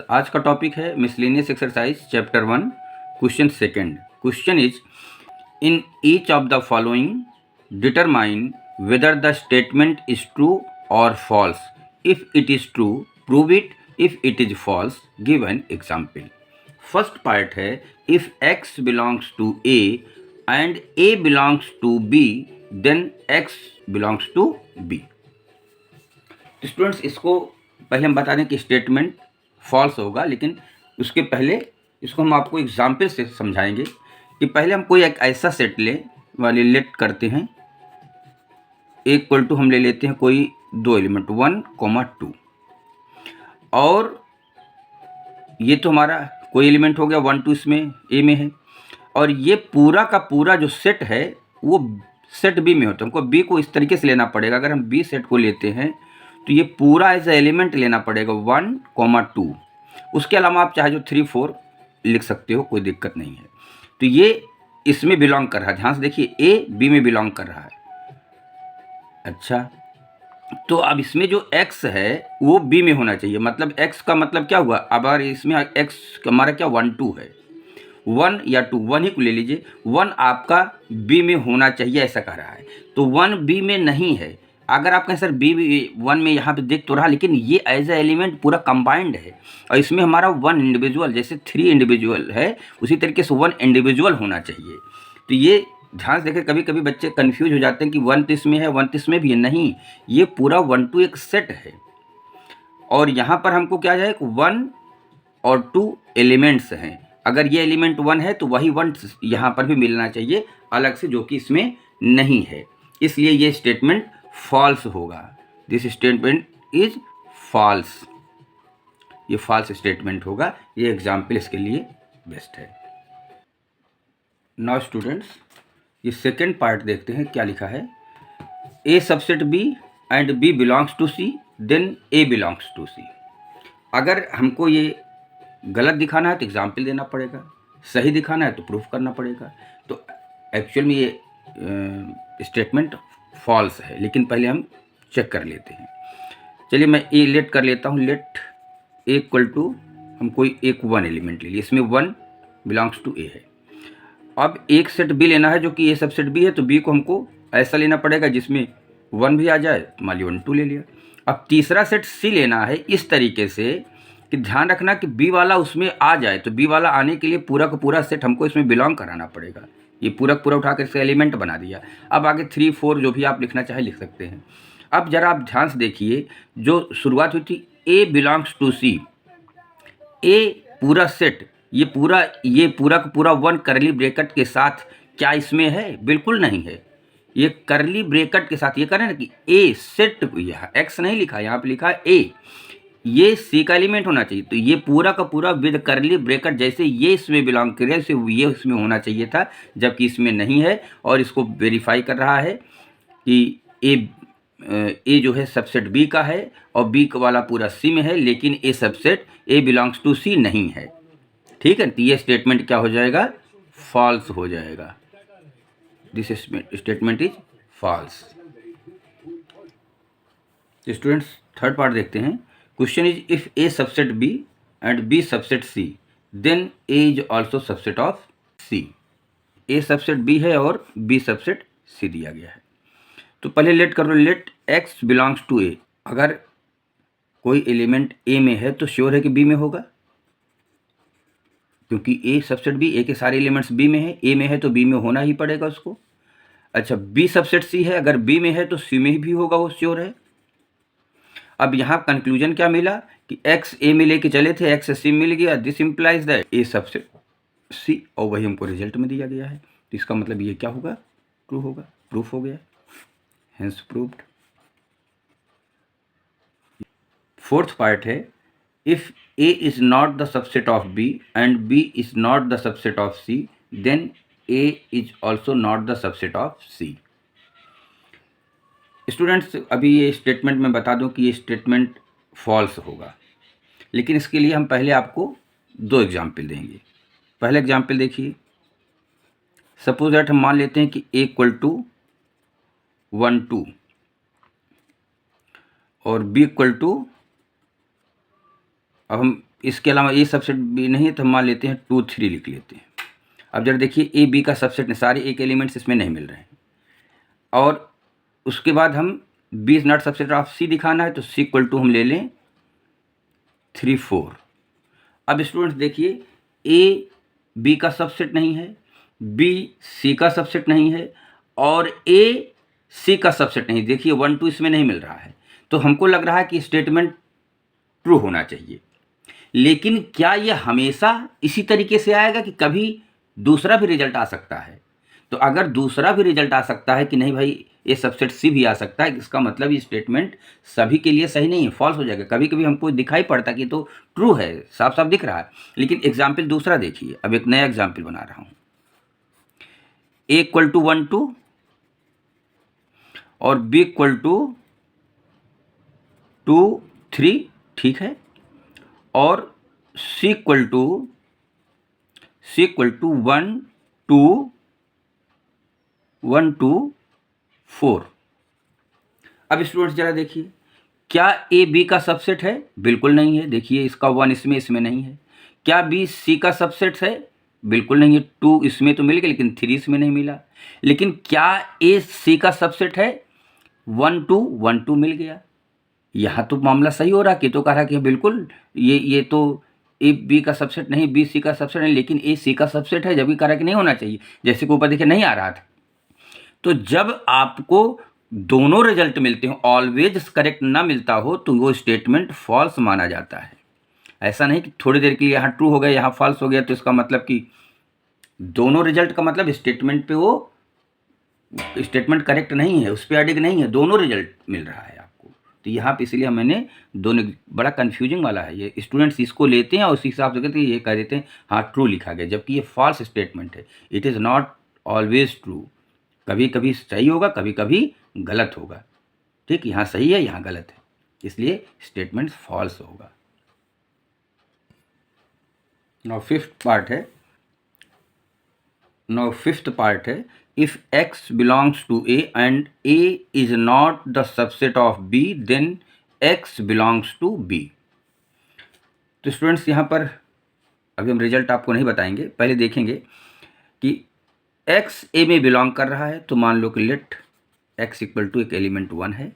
आज का टॉपिक है miscellaneous exercise chapter 1 question second. Question is in each of the following determine whether the statement is true और false. If it is true prove it, if it is false give an example. First part है if x belongs to a and a belongs to b then x belongs to b। Students इसको पहले हम बता दें कि statement false होगा, लेकिन उसके पहले इसको हम आपको एग्जाम्पल से समझाएंगे कि पहले हम कोई एक ऐसा सेट लेट करते हैं इक्वल टू हम ले लेते हैं कोई दो एलिमेंट 1, 2 और ये तो हमारा कोई एलिमेंट हो गया 1, 2 इसमें ए में है और ये पूरा का पूरा जो सेट है वो सेट बी में होता है। हमको बी को इस तरीके से लेना पड़ेगा। अगर हम बी सेट को लेते हैं तो ये पूरा एज एलिमेंट लेना पड़ेगा 1, 2। उसके अलावा आप चाहे जो 3, 4 लिख सकते हो, कोई दिक्कत नहीं है। तो ये इसमें बिलोंग कर रहा है, ध्यान से देखिए ए बी में बिलोंग कर रहा है। अच्छा, तो अब इसमें जो x है वो b में होना चाहिए। मतलब x का मतलब क्या हुआ, अब अगर इसमें x हमारा क्या 1, 2 है, 1 या 2, 1 ही को ले लीजिए, 1 आपका b में होना चाहिए ऐसा कह रहा है। तो 1 b में नहीं है। अगर आप कहें सर b 1 में यहाँ पे देख तो रहा, लेकिन ये एज ए एलिमेंट पूरा कंबाइंड है और इसमें हमारा 1 इंडिविजुअल, जैसे 3 इंडिविजुअल है उसी तरीके से 1 इंडिविजुअल होना चाहिए। तो ये ध्यान से देखें, कभी कभी बच्चे कंफ्यूज हो जाते हैं कि 1 तो इसमें है 1 तो इसमें भी है। नहीं, ये पूरा 1, 2 एक सेट है और यहाँ पर हमको क्या है 1 और 2 एलिमेंट्स हैं। अगर ये एलिमेंट 1 है तो वही 1 यहाँ पर भी मिलना चाहिए अलग से, जो कि इसमें नहीं है। इसलिए ये स्टेटमेंट फॉल्स होगा। दिस स्टेटमेंट इज फॉल्स, ये फॉल्स स्टेटमेंट होगा। ये एग्जाम्पल इसके लिए बेस्ट है। नाउ स्टूडेंट्स ये सेकेंड पार्ट देखते हैं क्या लिखा है। A subset B and B belongs to C then A belongs to C. अगर हमको ये गलत दिखाना है तो एग्जाम्पल देना पड़ेगा, सही दिखाना है तो प्रूफ करना पड़ेगा। तो एक्चुअल में ये स्टेटमेंट फॉल्स है, लेकिन पहले हम चेक कर लेते हैं। चलिए मैं ए लेट कर लेता हूँ। लेट ए इक्वल टू हम कोई एक 1 एलिमेंट ले लिए, इसमें 1 बिलोंग्स टू ए है। अब एक सेट बी लेना है जो कि ए सब सेट बी है, तो बी को हमको ऐसा लेना पड़ेगा जिसमें 1 भी आ जाए। मान लीजिए 1, 2 ले लिया। अब तीसरा सेट सी लेना है इस तरीके से कि ध्यान रखना कि बी वाला उसमें आ जाए। तो बी वाला आने के लिए पूरा का पूरा सेट हमको इसमें बिलोंग कराना पड़ेगा। ये पूरा पूरा उठा कर इसका एलिमेंट बना दिया। अब आगे 3, 4 जो भी आप लिखना चाहे लिख सकते हैं। अब जरा आप ध्यान से देखिए, जो शुरुआत हुई थी ए बिलोंग्स टू सी, ए पूरा सेट, ये पूरा का पूरा 1 करली ब्रैकेट के साथ क्या इसमें है? बिल्कुल नहीं है। ये करली ब्रैकेट के साथ ये करें ना कि ए सेट, यहाँ एक्स नहीं लिखा, यहाँ पे लिखा है ए, ये सी का एलिमेंट होना चाहिए। तो ये पूरा का पूरा विद करली ब्रैकेट, जैसे ये इसमें बिलोंग करे वैसे ये इसमें होना चाहिए था, जबकि इसमें नहीं है। और इसको वेरीफाई कर रहा है कि ए जो है सबसेट बी का है और बी वाला पूरा सी में है, लेकिन ए सबसेट ए बिलोंग्स टू सी नहीं है। ठीक है, तो ये स्टेटमेंट क्या हो जाएगा? फॉल्स हो जाएगा। This statement is false. Students third part देखते हैं। Question is if A subset B and B subset C then A is also subset of C. A subset B है और बी सबसेट सी दिया गया है। तो पहले लेट कर लो, लेट एक्स बिलोंग्स टू ए। अगर कोई एलिमेंट ए में है तो श्योर है कि बी में होगा, क्योंकि ए सबसेट बी, ए के सारे एलिमेंट्स बी में है, ए में है तो बी में होना ही पड़ेगा उसको। अच्छा, बी सबसेट सी है, अगर बी में है तो सी में भी होगा, वो श्योर है। अब यहाँ कंक्लूजन क्या मिला कि x a में लेके चले थे, x c मिल गया। This implies that a subset c, और वही हमको रिजल्ट में दिया गया है। तो इसका मतलब ये क्या होगा? ट्रू होगा, प्रूफ हो गया, हेंस प्रूव्ड। फोर्थ पार्ट है if a is not the subset of b and b is not the subset of c then a is also not the subset of c। Students अभी ये statement मैं बता दूं कि ये statement false होगा, लेकिन इसके लिए हम पहले आपको 2 एग्जाम्पल देंगे। पहले एग्जाम्पल देखिए। सपोज दैट हम मान लेते हैं कि a इक्वल टू 1, 2 और b इक्वल टू, अब हम इसके अलावा ए सबसेट बी नहीं है तो हम मान लेते हैं 2 3 लिख लेते हैं। अब जरा देखिए ए बी का सबसेट नहीं, सारे ए के एलिमेंट्स इसमें नहीं मिल रहे हैं। और उसके बाद हम B is not subset of C दिखाना है तो सी इक्वल टू हम ले लें 3 4। अब स्टूडेंट्स देखिए ए बी का सबसेट नहीं है, बी सी का सबसेट नहीं है और ए सी का सबसेट नहीं। देखिए 1 2 इसमें नहीं मिल रहा है, तो हमको लग रहा है कि स्टेटमेंट ट्रू होना चाहिए। लेकिन क्या यह हमेशा इसी तरीके से आएगा कि कभी दूसरा भी रिजल्ट आ सकता है? तो अगर दूसरा भी रिजल्ट आ सकता है कि नहीं भाई ये सबसेट सी भी आ सकता है, इसका मतलब ये स्टेटमेंट सभी के लिए सही नहीं है, फॉल्स हो जाएगा। कभी कभी हमको दिखाई पड़ता कि तो ट्रू है, साफ साफ दिख रहा है। लेकिन एग्जाम्पल दूसरा देखिए, अब एक नया एग्जाम्पल बना रहा हूँ। ए इक्वल टू 1 2 और बी इक्वल टू 2 3, ठीक है। और सी इक्वल टू 1 2 4। अब स्टूडेंट्स जरा देखिए, क्या ए बी का सबसेट है? बिल्कुल नहीं है। देखिए इसका 1 इसमें नहीं है। क्या बी सी का सबसेट है? बिल्कुल नहीं है। 2 इसमें तो मिल गया लेकिन 3 इसमें नहीं मिला। लेकिन क्या ए सी का सबसेट है? 1 2 मिल गया। यहाँ तो मामला सही हो रहा कि तो कह रहा कि बिल्कुल ये तो ए बी का सबसेट नहीं, बी सी का सबसेट नहीं, लेकिन ए सी का सबसेट है, जब भी कह रहा कि नहीं होना चाहिए। जैसे कि ऊपर देखिए नहीं आ रहा था। तो जब आपको दोनों रिजल्ट मिलते हो, ऑलवेज करेक्ट ना मिलता हो, तो वो स्टेटमेंट फॉल्स माना जाता है। ऐसा नहीं कि थोड़ी देर के लिए यहाँ ट्रू हो गया यहाँ फॉल्स हो गया, तो इसका मतलब कि दोनों रिजल्ट का मतलब स्टेटमेंट पे वो स्टेटमेंट करेक्ट नहीं है, उस पर अडिग नहीं है, दोनों रिजल्ट मिल रहा है आपको। तो यहाँ पे इसलिए मैंने दोनों, बड़ा कन्फ्यूजिंग वाला है ये। स्टूडेंट्स इसको लेते हैं और उसी हिसाब से कहते हैं ये कह देते हैं हाँ ट्रू लिखा गया, जबकि ये फॉल्स स्टेटमेंट है। It is not always true. कभी कभी सही होगा, कभी कभी गलत होगा। ठीक, यहाँ सही है यहाँ गलत है, इसलिए स्टेटमेंट फॉल्स होगा। नाउ फिफ्थ पार्ट है if x belongs to a and a is not the subset of b then x belongs to b। तो स्टूडेंट्स यहाँ पर अभी हम रिजल्ट आपको नहीं बताएंगे, पहले देखेंगे कि x a में बिलोंग कर रहा है। तो मान लो कि लेट x इक्वल टू एक एलिमेंट 1 है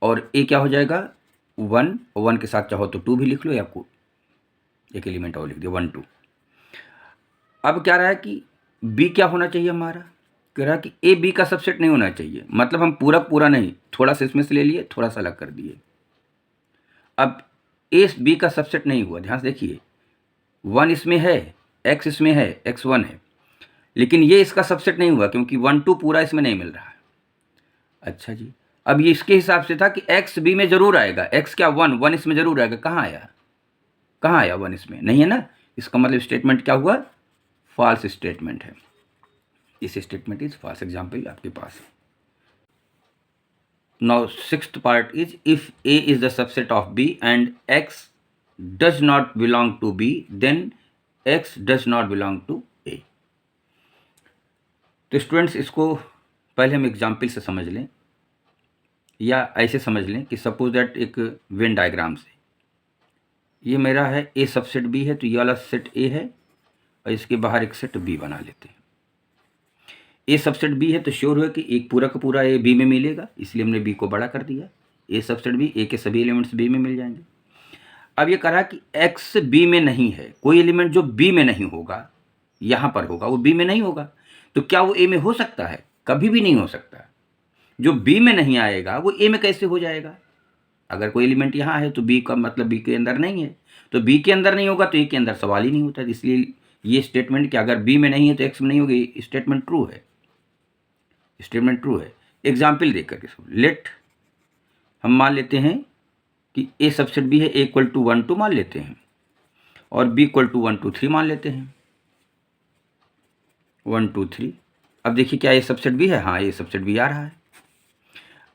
और a क्या हो जाएगा 1, और 1 के साथ चाहो तो 2 भी लिख लो या को एक एलिमेंट और लिख दिया 1 2। अब क्या रहा है कि b क्या होना चाहिए हमारा, कह रहा है कि a b का सबसेट नहीं होना चाहिए। मतलब हम पूरा नहीं, थोड़ा सा इसमें से ले लिए, थोड़ा सा अलग कर दिए। अब a b का सबसेट नहीं हुआ, ध्यान से देखिए 1 इसमें है, x इसमें है, x 1 है, लेकिन ये इसका सबसेट नहीं हुआ क्योंकि 1 2 पूरा इसमें नहीं मिल रहा है। अच्छा जी, अब ये इसके हिसाब से था कि x b में जरूर आएगा, x क्या 1 इसमें जरूर आएगा। कहाँ आया 1 इसमें नहीं है ना। इसका मतलब स्टेटमेंट क्या हुआ, फॉल्स स्टेटमेंट है। इस स्टेटमेंट इज फॉल्स। एग्जाम्पल आपके पास है। Now sixth part is if a is the subset of b and x does not belong to b then x does not belong to a। तो students इसको पहले हम example से समझ लें, या ऐसे समझ लें कि सपोज दैट एक वेन डायग्राम से ये मेरा है a सबसेट b है, तो ये वाला सेट a है और इसके बाहर एक सेट b बना लेते हैं। a सबसेट b है तो श्योर है कि एक पूरा का पूरा a b में मिलेगा, इसलिए हमने b को बड़ा कर दिया। a सबसेट b, a के सभी एलिमेंट्स b में मिल जाएंगे। अब ये कह रहा कि x b में नहीं है, कोई एलिमेंट जो b में नहीं होगा यहाँ पर होगा, वो b में नहीं होगा। तो क्या वो a में हो सकता है? कभी भी नहीं हो सकता। जो b में नहीं आएगा वो a में कैसे हो जाएगा? अगर कोई एलिमेंट यहाँ है तो b का मतलब b के अंदर नहीं है, तो b के अंदर नहीं होगा तो a के अंदर सवाल ही नहीं होता। इसलिए ये स्टेटमेंट कि अगर b में नहीं है तो x में नहीं होगी, स्टेटमेंट ट्रू है, स्टेटमेंट ट्रू है। एग्जाम्पल देख करके लेट हम मान लेते हैं कि a सबसेट b है, a इक्वल टू 1 2 मान लेते हैं और b इक्वल टू 1 2 3 मान लेते हैं 1 2 3। अब देखिए क्या a सबसेट b है, हाँ a सबसेट b आ रहा है।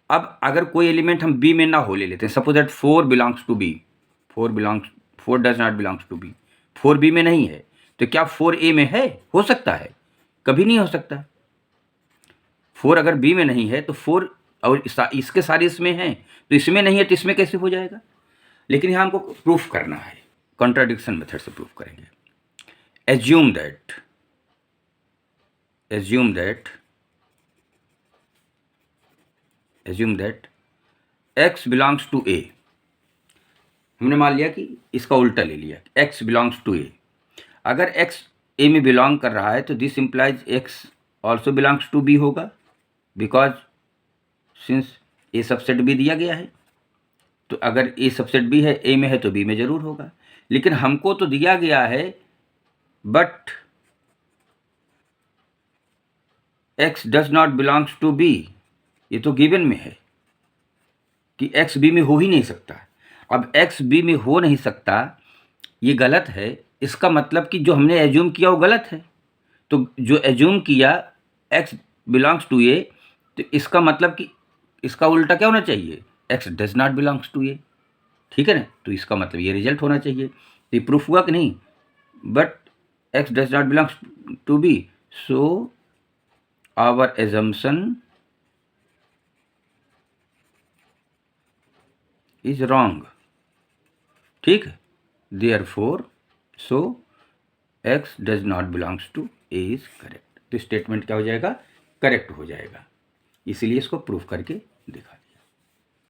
अब अगर कोई एलिमेंट हम b में ना हो ले लेते हैं, suppose that 4 belongs to b, 4 does not belongs to b, 4 b में नहीं है, तो क्या 4 a में है? हो सकता है? कभी नहीं हो सकता। 4 अगर b में नहीं है तो 4 और इसके सारे इसमें हैं, तो इसमें नहीं है तो इसमें कैसे हो जाएगा? लेकिन यहाँ हमको प्रूफ करना है कॉन्ट्राडिक्शन मेथड से प्रूव करेंगे। Assume that x belongs to a। हमने मान लिया कि इसका उल्टा ले लिया, x बिलोंग्स टू a। अगर x a में बिलोंग कर रहा है तो this implies x also belongs to b होगा, because since a subset b दिया गया है, तो अगर a सबसेट b है, a में है तो b में जरूर होगा। लेकिन हमको तो दिया गया है but x does not belongs to b, ये तो गिवन में है कि x b में हो ही नहीं सकता। अब x b में हो नहीं सकता ये गलत है, इसका मतलब कि जो हमने एज्यूम किया वो गलत है। तो जो एज्यूम किया x बिलोंग्स टू a, तो इसका मतलब कि इसका उल्टा क्या होना चाहिए, x does not belongs to a, ठीक है ना। तो इसका मतलब ये रिजल्ट होना चाहिए। तो ये प्रूफ हुआ कि नहीं, but x does not belongs to b, so our assumption is wrong, ठीक है। Therefore so x does not belongs to a is correct. तो स्टेटमेंट क्या हो जाएगा, करेक्ट हो जाएगा। इसीलिए इसको प्रूफ करके दिखा।